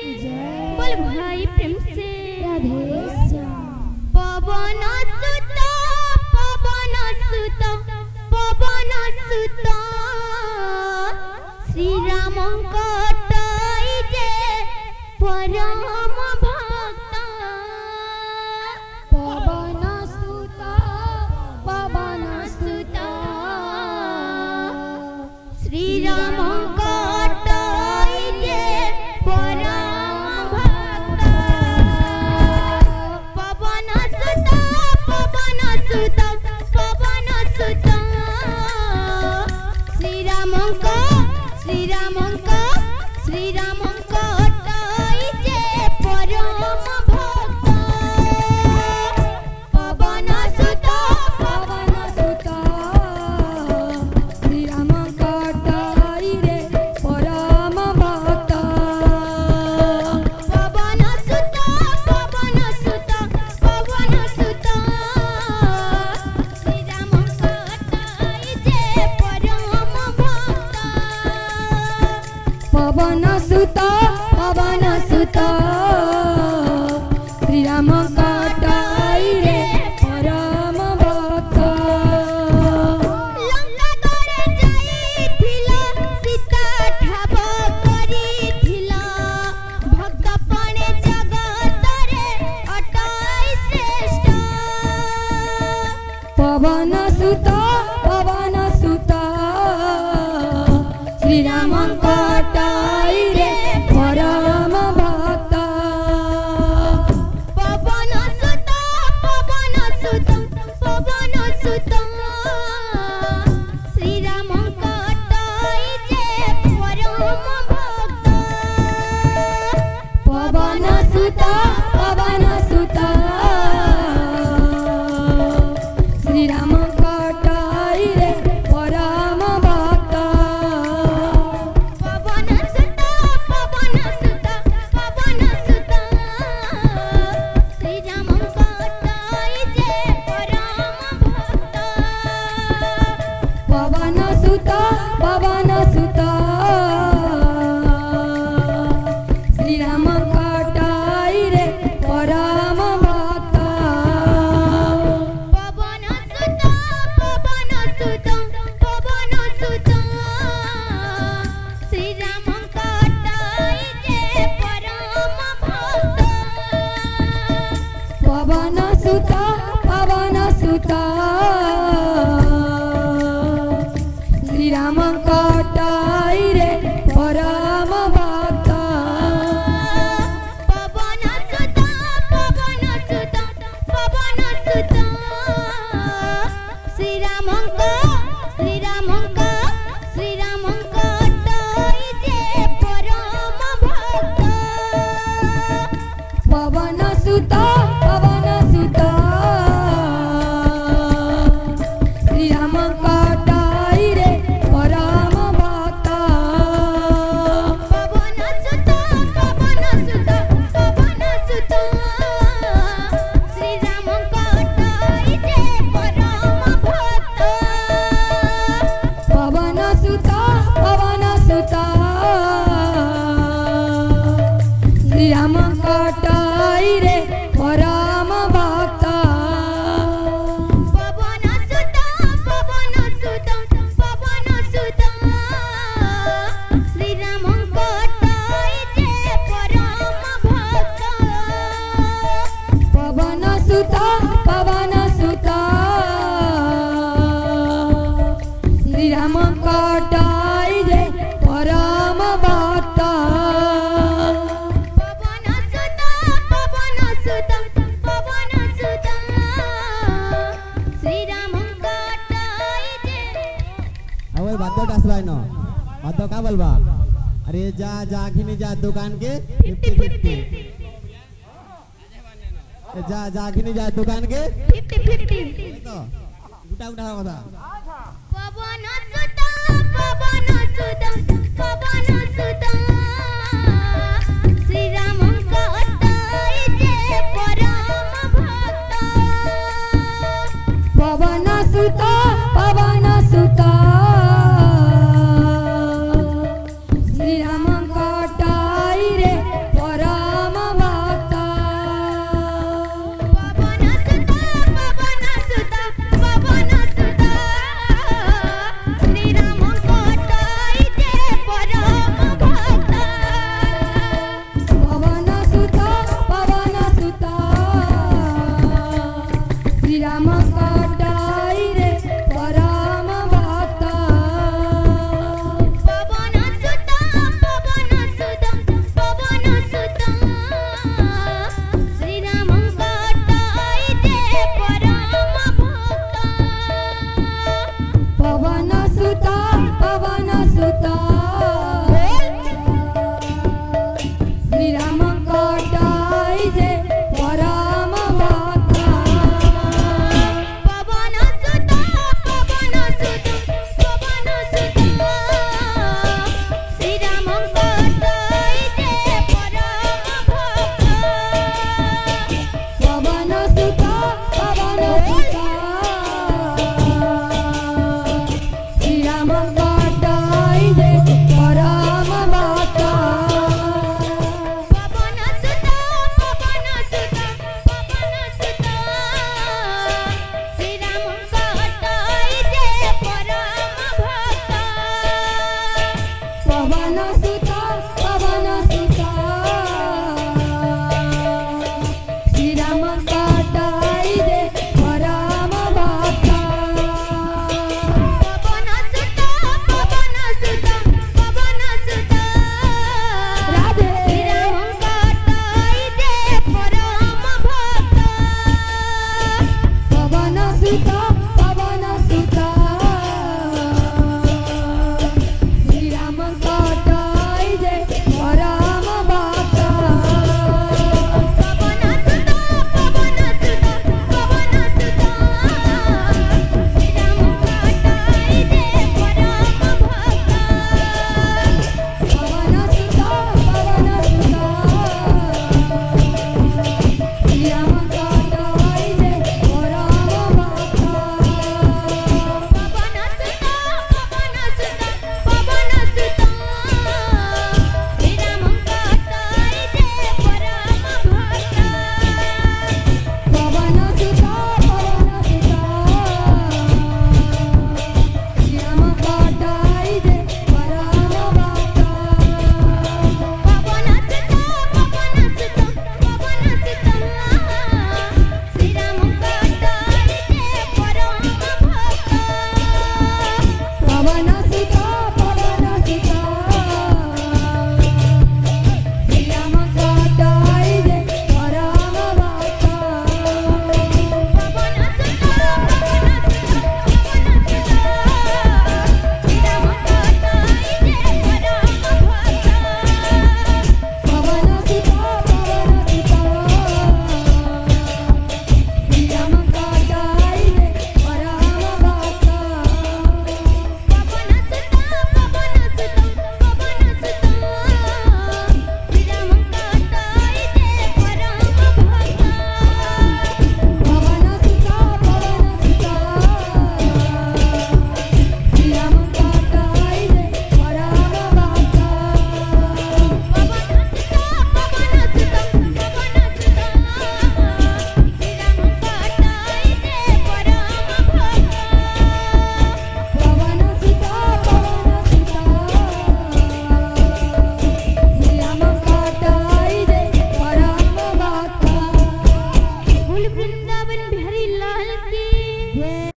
बोल भाई प्रेम से राधे पवन सुत पवन सुत पवन सुत श्री राम कटाई जे परम भक्त पवन सुत पवन सुत श्री राम कटाई जे परम भक्त पवन सुत पवन सुत पवन सुत श्री राम कटाई जे परम भक्त पवन सुत पवन सुत श्री राम कटाई रे परम भक्त पवन सुत पवन सुत पवन सुत श्री राम कटाई जे परम भक्त पवन सुत पवन सुत श्री राम कटाई रे परम भक्त लंका करे जाइथिला सीता ठाब करिथिला भक्त पणे जगत रे अटाई श्रेष्ठ पवन सुत पवन सुत श्री राम कटाई रे परम भक्त पवन सुत पवन सुत पवन सुत श्री राम कटाई जे परम भक्त पवन सुत पवन सुत श्री राम कटाई रे परम भक्त पवन सुत पवन सुत पवन सुत श्री राम कटाई जे परम भक्त पवन सुत पवन सुत श्री राम कटाई रे परम भक्त पवन सुत पवन सुत पवन सुत श्री राम कटाई जे परम भक्त पवन सुत पवन सुत श्री राम कटाई रे परम भक्त पवन सुत पवन सुत पवन सुत श्री राम कटाई जे परम भक्त पवन सुत पवन सुत श्री राम कटाई रे परम भक्त पवन सुत पवन सुत पवन सुत श्री राम कटाई जे परम भक्त पवन सुत पवन सुत श्री राम कटाई रे परम भक्त पवन सुत पवन सुत पवन सुत श्री राम कटाई जे परम भक्त पवन सुत पवन सुत श्री राम कटाई रे परम भक्त पवन सुत पवन सुत पवन सुत श्री राम कटाई जे अवय बात असबाय न बात का बोलबा अरे जा जा खिनी जा दुकान के 50-50 जा जा खिनी जा दुकान के 50-50 तो उठा उठा কথা पवन सुत पवन सुत पवन सुत श्री राम कटाई जे परम भक्त पवन सुत पवन सुत श्री राम कटाई रे जय